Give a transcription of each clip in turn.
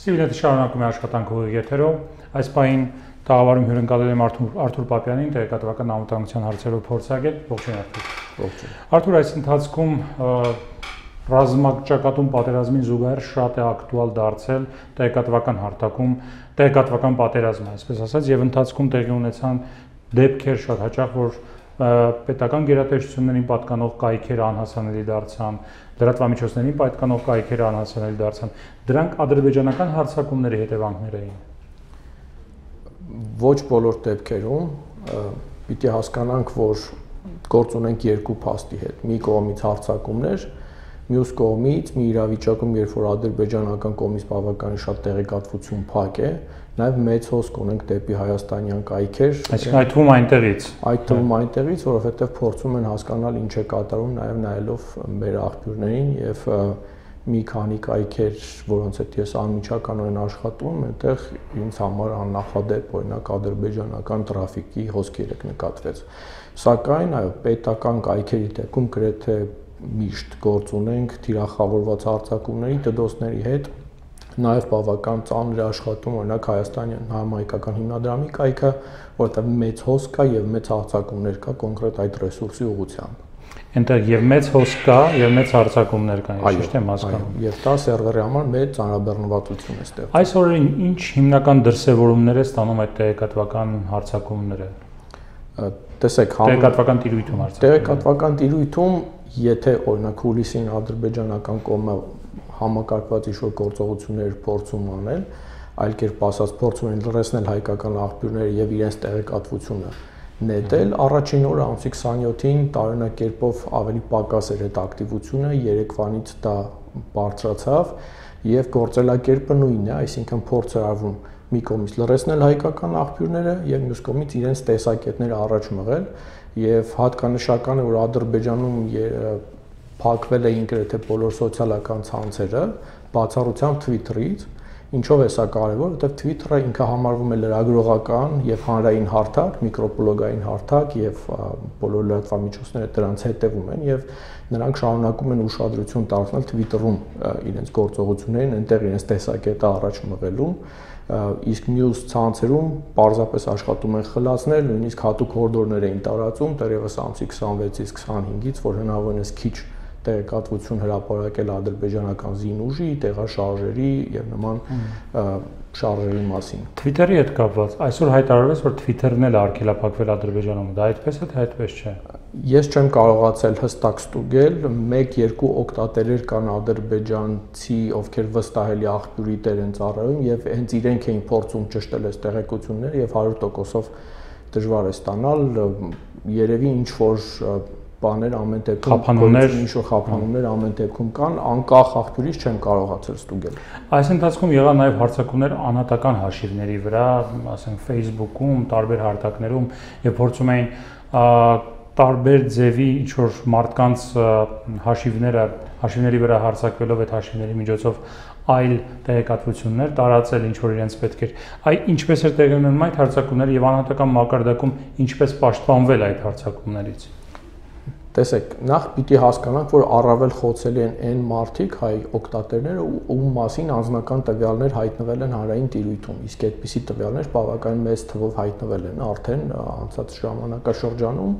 Սիվիլետի շարունակում է աշխատանքը ուղիղ եթերով, այս պահին տաղավարում հյուրընկալել եմ Արթուր Պապյանին, տեղեկատվական անվտանգության հարցերով փորձագետ, ողջույն Արթուր։ Ողջույն։ Արթուր, այս ընթացքում ռազմաճակատում պատերազմին զուգահեռ շատ է ակտուալ դարձել տեղեկատվական հարթակում տեղեկատվական պատերազմը, այսպես ասած, եւ ընթացքում տեղի ունեցան դեպքեր շատ հաճախ, որ պետական գերատեսչություններին պատկանող կայքեր անհասանելի դարձան, լրատվամիջոցներին պատկանող կայքեր անհասանելի դարձան։ Դրանք ադրբեջանական հարձակումների հետևանքներ էին։ Ոչ բոլոր դեպքերում պիտի հասկանանք, որ գործ ունենք երկու փաստի հետ։ Մի կողմից հարձակումներ, մյուս կողմից մի իրավիճակում, երբ որ ադրբեջանական կողմից բավականին շատ տեղեկատվություն փակ է, նաև մեծ հոսք ունենք դեպի հայաստանյան կայքեր։ Այսինքն այդ թվում այնտեղից։ Այդ թվում այնտեղից, որովհետև փորձում են հասկանալ ինչ է կատարում, նաև նայելով մեր աղբյուրներին եւ մի քանի կայքեր, որոնց հետ ես անմիջականորեն աշխատում եմ, այնտեղ ինձ համար աննախադեպ օրինակ ադրբեջանական տրաֆիկի հոսքեր նկատվեց։ Սակայն այո, պետական կայքերի դեպքում գրեթե միշտ գործ ունենք թիրախավորված հարձակումների դդոսների հետ, նաև բավական ծանր է աշխատում օրինակ Հայաստանյան համահայկական հիմնադրամի կայքը, որտեղ մեծ հոսք կա եւ մեծ հարձակումներ կա կոնկրետ այդ ռեսուրսի ուղղությամբ։ Այնտեղ եւ մեծ հոսք կա եւ մեծ հարձակումներ կան, ճիշտ եմ հասկանում։ Եվ դա սերվերի համար մեծ ծանրաբեռնվածություն է ստեղծում։ Այս օրերին ինչ հիմնական դրսևորումներ է ստանում այդ տեղեկատվական հարձակումները։ Տեսեք, տեղեկատվական տիրույթում հարձակումները։ Տեղեկատվական տիրույթում, եթե օրինակ հուլիսին ադրբեջանական կողմը համակարգված ինչ-որ գործողություններ փորձում անել, այլ կերպ ասած փորձում են լրացնել հայկական աղբյուրները եւ իրենց տեղեկատվությունը նետել, առաջին օրը ամսի 27-ին տարօրինակ կերպով ավելի պակաս էր այդ ակտիվությունը, երեկվանից դա բարձրացավ եւ գործելակերպը նույնն է, այսինքն փորձ է արվում մի կողմից լրացնել հայկական աղբյուրները եւ մյուս կողմից իրենց տեսակետները առաջ մղել եւ հատկանշական է, որ Ադրբեջանում փակվել էին գրեթե բոլոր սոցիալական ցանցերը, բացառությամբ Twitter-ից։ Ինչով է սա կարևոր, որովհետև Twitter-ը ինքը համարվում է լրագրողական եւ հանրային հարթակ, միկրոբլոգային հարթակ եւ բոլոր լրատվամիջոցները դրանց հետևում են եւ նրանք շարունակում են ուշադրություն դարձնել Twitter-ում իրենց գործողություններին, այնտեղ իրենց տեսակետը առաջ մղելու, իսկ մյուս ցանցերում պարզապես աշխատում են խլացնել, նույնիսկ հատուկ հորդորներ էին տարածում, դեռևս ամսի 26-ից 25-ից, որ հնարավորինս քիչ տեղեկատվություն հրապարակել ադրբեջանական զինուժի, տեղաշարժերի եւ նման շարժերի մասին։ Twitter-ի հետ կապված այսօր հայտարարվեց, որ Twitter-ն էլ արգելափակվել Ադրբեջանում։ Դա այդպես է, թե այդպես չէ։ Ես չեմ կարողացել հստակ ստուգել, 1-2 օգտատերեր կան ադրբեջանցի, ովքեր վստահելի աղբյուրի տեր են ծառայում եւ հենց իրենք էին փորձում ճշտել այս տեղեկությունները եւ 100%-ով դժվար է ստանալ, երևի ինչ որ բաներ ամեն դեպքում ինչ-որ խափանումներ ամեն դեպքում կան, անկախ աղբյուրից չեմ կարողացել ստուգել։ Այս ընթացքում եղան նաև հարձակումներ անհատական հաշիվների վրա, ասենք Facebook-ում, տարբեր հարթակներում, եւ փորձում էին տարբեր ձևի ինչ-որ մարդկանց հաշիվների վրա հարձակվելով այդ հաշիվների միջոցով այլ տեղեկատվություններ տարածել, ինչ որ իրենց պետք էր։ Այ ինչպես էր տեղի ունենում այդ հարձակումները եւ անհատական մակարդակում ինչպես պաշտպանվել այդ հարձակումներից։ Տեսեք, նախ պիտի հասկանանք, որ առավել խոցելի են այն մարդիկ, հայ օգտատերները, ում մասին անձնական տվյալներ հայտնվել են հանրային տիրույթում, իսկ այդպիսի տվյալներ բավականին մեծ թվով հայտնվել են արդեն անցած ժամանակաշրջանում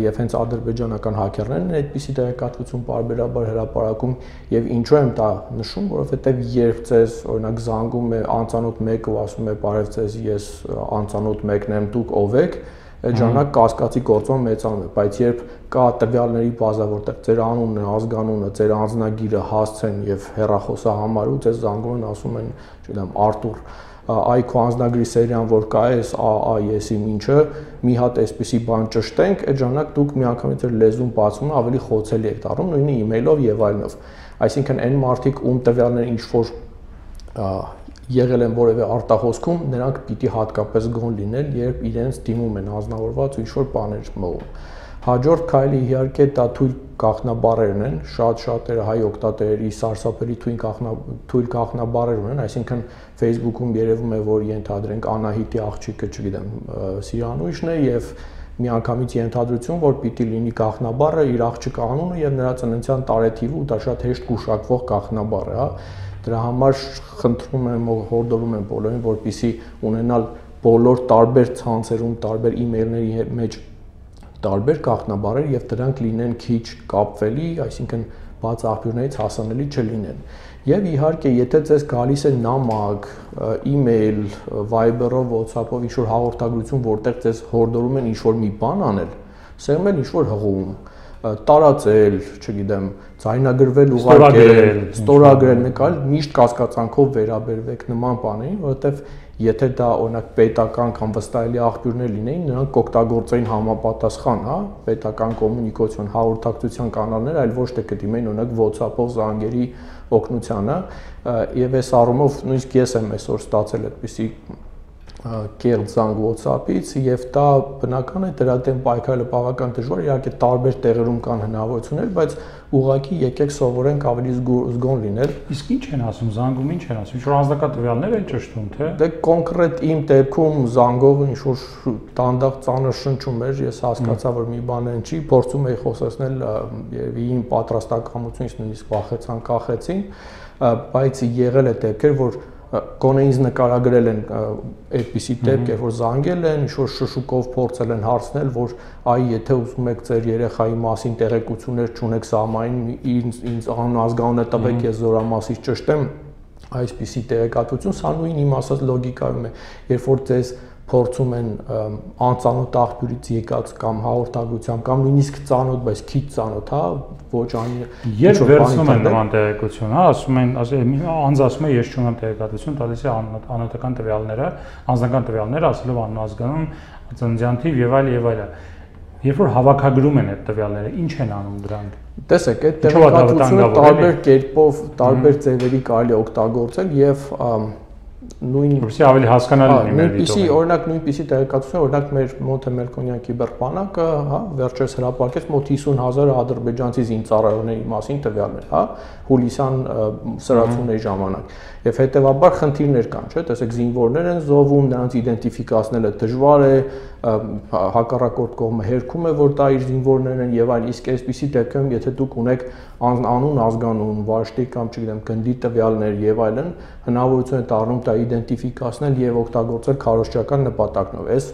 եւ հենց ադրբեջանական հակերներն են այդպիսի տեղեկատվություն պարբերաբար հրապարակում եւ ինչու եմ դա նշում, որովհետեւ երբ ձեզ օրինակ զանգում է անծանոթ մեկը ու ասում է բարև ձեզ, ես անծանոթ մեկն եմ, դուք ով եք, այդ ժամանակ կասկածի գործոն մեծանում է, բայց երբ կա տվյալների բազա, որտեղ ձեր անունը, ազգանունը, ձեր անձնագիրը, հասցեն եւ հեռախոսահամարը ձեզ զանգում են, ասում են, չգիտեմ, Արտուր, այ քո անձնագրի սերիան որ կա, էս ԱԱ եսիմ ինչը, մի հատ այսպիսի բան ճշտենք, այդ ժամանակ դուք միանգամից ձեր լեզուն բացում ավելի խոցելի եք դառնում, նույնը իմեյլով եւ այլնով։ Այսինքն այն մարդիկ, ում տվյալները ինչ որ եղել են որևէ արտահոսքում, նրանք պիտի հատկապես գոհ լինեն, երբ իրենց դիմում են անձնավորված ու ինչ-որ բաներ մողում։ Հաջորդ քայլը իհարկե դա թույլ գաղտնաբառերն են, շատ-շատերը հայ օգտատերերի սարսափելի թույլ գաղտնաբառեր ունեն, այսինքն Facebook-ում երևում է, որ ենթադրենք Անահիտի աղջիկը, չգիտեմ, Սիրանույշն է եւ միանգամից ենթադրություն, որ պիտի լինի գաղտնաբառը իր աղջկա անունը եւ նրա ծննդյան տարեթիվը ու դա շատ հեշտ գուշակվող գաղտնաբառ է, հա։ Դրա համար խնդրում եմ հորդորում եմ բոլորին, որպեսզի ունենալ բոլոր տարբեր ցանցերում, տարբեր email-ների մեջ տարբեր գաղտնաբառեր եւ դրանք լինեն քիչ կապվելի, այսինքն բաց աղբյուրներից հասանելի չլինեն։ Եվ իհարկե, եթե ձեզ գալիս է նամակ, email, Viber-ով, WhatsApp-ով ինչ-որ հաղորդագրություն, որտեղ ձեզ հորդորում են ինչ-որ մի բան անել, սեղմել էլ ինչ-որ հղում, տարածել, չգիտեմ, ձայնագրվել, ուղարկել, ստորագրել, նկարել, միշտ կասկածանքով վերաբերվեք նման բաներին, որովհետև եթե դա օրինակ պետական կամ վստահելի աղբյուրներ լինեին, նրանք կօգտագործեին համապատասխան, հա, պետական կոմունիկացիոն հաղորդակցության կանալներ, այլ ոչ թե կդիմեին օրինակ WhatsApp-ով զանգերի օգնությանը, եւ այս առումով նույնիսկ ես եմ այսօր ստացել այդպիսի կեղծ զանգ WhatsApp-ից եւ դա բնական է դրա դեմ պայքարելը բավական դժվար, իհարկե տարբեր տեղերում կան հնարավորություններ, բայց ուղղակի եկեք սովորենք ավելի զգոն լինել։ Իսկ ինչ են ասում զանգում, ինչ են ասում, ինչ-որ անձնական տվյալներ են ճշտում, թե։ Դե կոնկրետ իմ դեպքում զանգողը ինչ-որ դանդաղ ծանր շնչում էր, ես հասկացա, որ մի բան են չի, փորձում էի խոսացնել եւ իմ պատրաստակամությունից նույնիսկ վախեցան, կախեցին, բայց եղել է դեպքեր, որ գոնե ինձ նկարագրել են այդպիսի դեպքեր, որ զանգել են, ինչ-որ շշուկով փորձել են հարցնել, որ այ եթե ուզում եք ձեր երեխայի մասին տեղեկություններ չունեք սահմանին, ինձ անազգանունը տվեք, ես զորամասից ճշտեմ, այսպիսի տեղեկատվություն, սա նույն իմ ասած լոգիկայում է, երբ որ ձեզ փորձում են անծանոթ աղբյուրից եկած կամ հաղորդագրությամբ կամ նույնիսկ ծանոթ, բայց քիչ ծանոթ, հա, ոչ անի։ Երբ վերցնում են նման տեղեկություն, հա, ասում են, անձ ասում է ես չունեմ տեղեկատվություն, տալիս է անհատական տվյալները, անձնական տվյալները, ասելով անազգանուն, ծննդյան թիվ եւ այլ։ Երբ որ հավաքագրում են այդ տվյալները, ինչ են անում դրանք։ Տեսեք, այդ տեղեկատվությունը տարբեր կերպով, տարբեր ձևերի կարելի է օգտագործել եւ նույնիսկ ավելի հասկանալի լինի մեր դիտողին։ Նույնպիսի, օրինակ նույնպիսի տեղեկատվություն, օրինակ մեր Մոնտե Մելքոնյան կիբերբանակը, հա, վերջերս հրապարակեց մոտ 50,000 ադրբեջանցի զինծառայողների մասին տվյալներ, հա, հուլիսյան սրացումների ժամանակ։ Եվ հետեւաբար խնդիրներ կան, չէ՞, տեսեք, զինվորներ են զոհվում, նրանց իդենտիֆիկացնելը դժվար է, հակառակորդ կողմը հերքում է, որ դա իր զինվորներն են եւ այլ, իսկ այսպիսի դեպքում, եթե դուք ունեք անուն, ազգանուն, վարշտի կամ չգիտեմ, գնդի տվյալներ եւ այլն, հնարավորություն է դառնում դա իդենտիֆիկացնել եւ օգտագործել քարոզչական նպատակներով։ Այս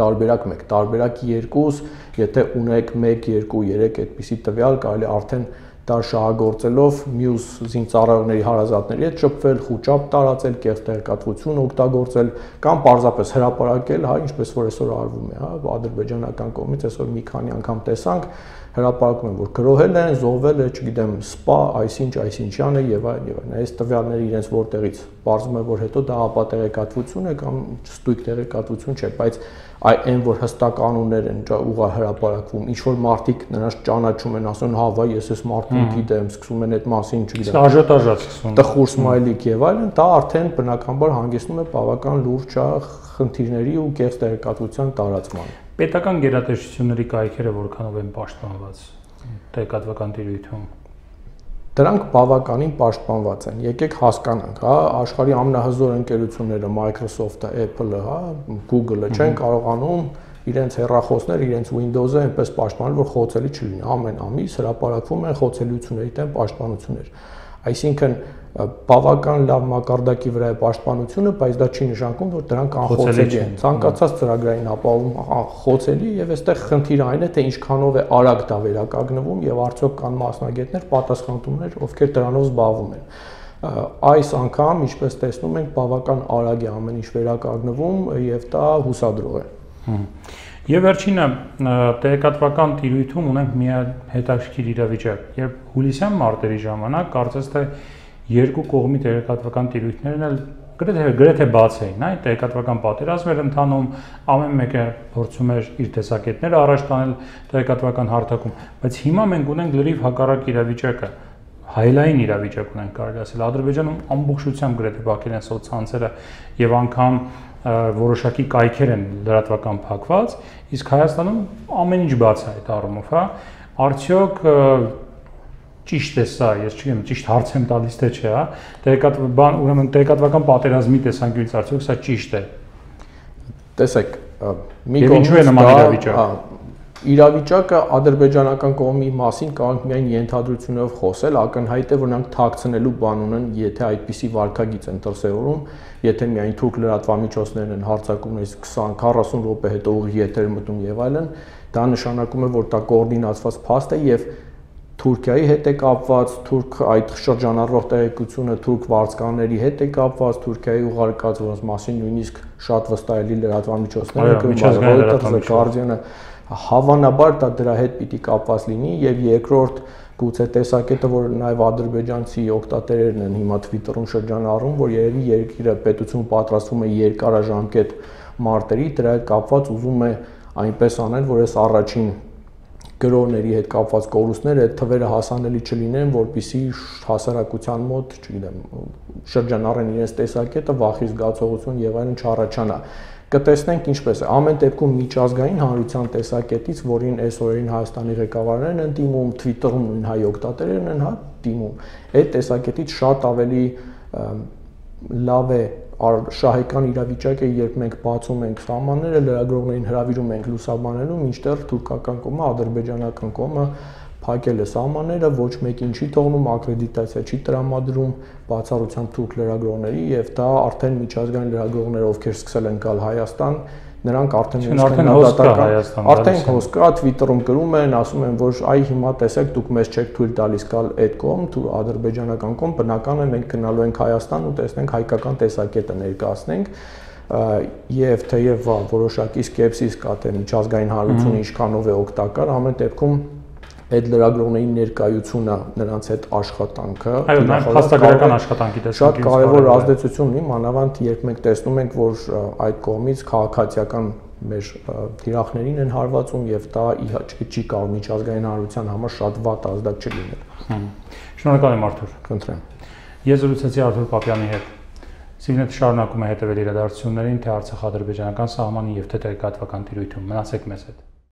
տարբերակ 1, տարբերակ 2, եթե ունեք 1, 2, 3 այդպիսի տվյալ, կարելի արդեն դա շահագործելով մյուս զինծառայողների հարազատների հետ շփվել, խուճապ տարածել, կեղծ տեղեկատվություն օգտագործել կամ պարզապես հրապարակել, հա, ինչպես որ այսօր արվում է, հա, ադրբեջանական կողմից այսօր մի քանի անգամ տեսանք, հրապարակում են, որ գրոհել են, զոհվել է, չգիտեմ, սպա, այսինչյան է եւ այլն։ Այս տվյալները իրենց որտեղից բարձում է, որ հետո դա ապատեղեկատվություն է կամ ստույգ տեղեկատվություն չէ, բայց այն որ հստակ անուններ են ուղղակի հրապարակվում, ինչ որ մարդիկ նրանց ճանաչում են, ասում են, հա, վայ, ես այս մարդուն գիտեմ, սկսում են այդ մասին, չգիտեմ, աժոտաժա սկսում, տխուր սմայլիկ եւ այլն, դա արդեն բնականաբար հանգեցնում է բավական լուրջ խնդիրների ու կեղծ տեղեկատվության տարածման։ Պետական գերատեսչությունների կայքերը որքանով են պաշտպանված տեղեկատվական տիրույթում։ Դրանք բավականին պաշտպանված են։ Եկեք հասկանանք, հա, աշխարհի ամենահզոր ընկերությունները Microsoft-ը, Apple-ը, հա, Google-ը չեն կարողանում իրենց հեռախոսները, իրենց Windows-ը այնպես պաշտպանել, որ խոցելի չլինի։ Ամեն ամիս հրապարակվում են խոցելիությունների դեմ պաշտպանություններ։ Այսինքն բավական լավ մակարդակի վրա է պաշտպանությունը, բայց դա չի նշանակում, որ դրանք անխոցելի են։ Ցանկացած ծրագրային ապահովում խոցելի եւ այստեղ խնդիրը այն է, թե ինչքանով է արագ դա վերականգնվում եւ արդյոք կան մասնագետներ, պատասխանատուներ, ովքեր դրանով զբաղվում են։ Այս անգամ, ինչպես տեսնում ենք, բավական արագ է ամեն ինչ վերականգնվում եւ դա հուսադրող է։ Եվ վերջինը տեղեկատվական տիրույթում ունենք մի հետաքրքիր իրավիճակ, երբ հուլիսյան մարտերի ժամանակ կարծես թե երկու կողմի տեղեկատվական տիրույթներն էլ գրեթե բաց էին, այ տեղեկատվական պատերազմ էր ընթանում, ամեն մեկը փորձում էր իր տեսակետները առաջ տանել տեղեկատվական հարթակում, բայց հիմա մենք ունենք լրիվ հակառակ իրավիճակը, հայելային իրավիճակ ունենք կարելի ասել, Ադրբեջանում ամբողջությամբ գրեթե բակել են սոցցանցերը եւ անգամ որոշակի կայքեր են լրատվական փակված, իսկ Հայաստանում ամեն ինչ բաց է այդ առումով, հա, արդյոք ճիշտ է սա, ես չգիտեմ, ճիշտ հարց եմ տալիս թե չէ, հա, ուրեմն տեղեկատվական պատերազմի տեսանկյունից արդյոք սա ճիշտ է։ Տեսեք, մի կողմից ինչու է նման իրավիճակ։ իրավիճակը ադրբեջանական կողմի մասին կարող միայն ենթադրություններով խոսել, ակնհայտ է, որ նրանք թաքցնելու բան ունեն, եթե այդպիսի վարքագիծ են դրսևորում, եթե միայն թուրք լրատվամիջոցներն են հարձակումներից 20-40 րոպե հետո ուղիղ եթեր մտնում եւ այլն, դա նշանակում է, որ դա կոորդինացված փաստ է եւ Թուրքիայի հետ է կապված, թուրք այդ շրջանառվող տեղեկությունը թուրք վարձկանների հետ է կապված, Թուրքիայի ուղարկած, որոնց մասին նույնիսկ շատ վստահելի լրատվամիջոցներ են գրում, Reuters-ը, Guardian-ը, հավանաբար դա դրա հետ պիտի կապված լինի եւ երկրորդ գուցե տեսակետը, որ նաեւ ադրբեջանցի օգտատերերն են հիմա Twitter-ում շրջանառում, որ երևի երկիրը պետություն պատրաստվում է երկարաժամկետ մարտերի, դրա հետ կապված ուզում է այնպես անել, որ այս առաջին գրողների հետ կապված կորուստները այդ թվերը հասանելի չլինեն, որպեսզի հասարակության մոտ, չգիտեմ, շրջանառեն իրենց տեսակետը, վախի զգացողություն եւ այլն չառաջանա։ Կտեսնենք ինչպես է։ Ամեն դեպքում միջազգային հանրության տեսակետից, որին այս օրերին Հայաստանի ղեկավարներն են դիմում, Twitter-ում նույն հայ օգտատերերն են դիմում, այդ տեսակետից շատ ավելի լավ է շահեկան իրավիճակ է, երբ մենք բացում ենք սահմանները, լրագրողներին հրավիրում ենք լուսաբանելու, մինչդեռ թուրքական կողմը, ադրբեջանական կողմը փակել է սահմանները, ոչ մեկին չի թողնում, ակրեդիտացիա չի տրամադրում բացառությամբ թուրք լրագրողների եւ դա արդեն միջազգային լրագրողները, ովքեր սկսել են գալ Հայաստան, նրանք արդեն արդեն հոս կա Twitter-ում գրում են, ասում են, որ այ հիմա տեսեք, դուք մեզ չեք թույլ տալիս գալ այդ կողմ, ադրբեջանական կողմ, բնական է մենք գնալու ենք Հայաստան ու տեսնենք հայկական տեսակետը ներկայացնենք եւ թեև որոշակի սկեպսիս կա թե միջազգային հանրությունը ինչքանով է օգտակար, ամեն դեպքում այդ լրագրողների ներկայությունը, նրանց հետ աշխատանքը, փաստագրական աշխատանքի տեսքից շատ կարևոր ազդեցություն ունի, մանավանդ երբ մենք տեսնում ենք, որ այդ կողմից քաղաքացիական մեր թիրախներին են հարվածում եւ դա չի կարող միջազգային հանրության համար շատ վատ ազդակ չլինել։ Շնորհակալ եմ Արթուր։ Խնդրեմ։ Ես զրուցեցի Արթուր Պապյանի հետ։ Սիգնետ շարունակում է հետևել իրադարձություններին թե Արցախ-ադրբեջանական սահմանի եւ թե տեղեկատվական տիրույթում։ Մնացեք մեզ հետ։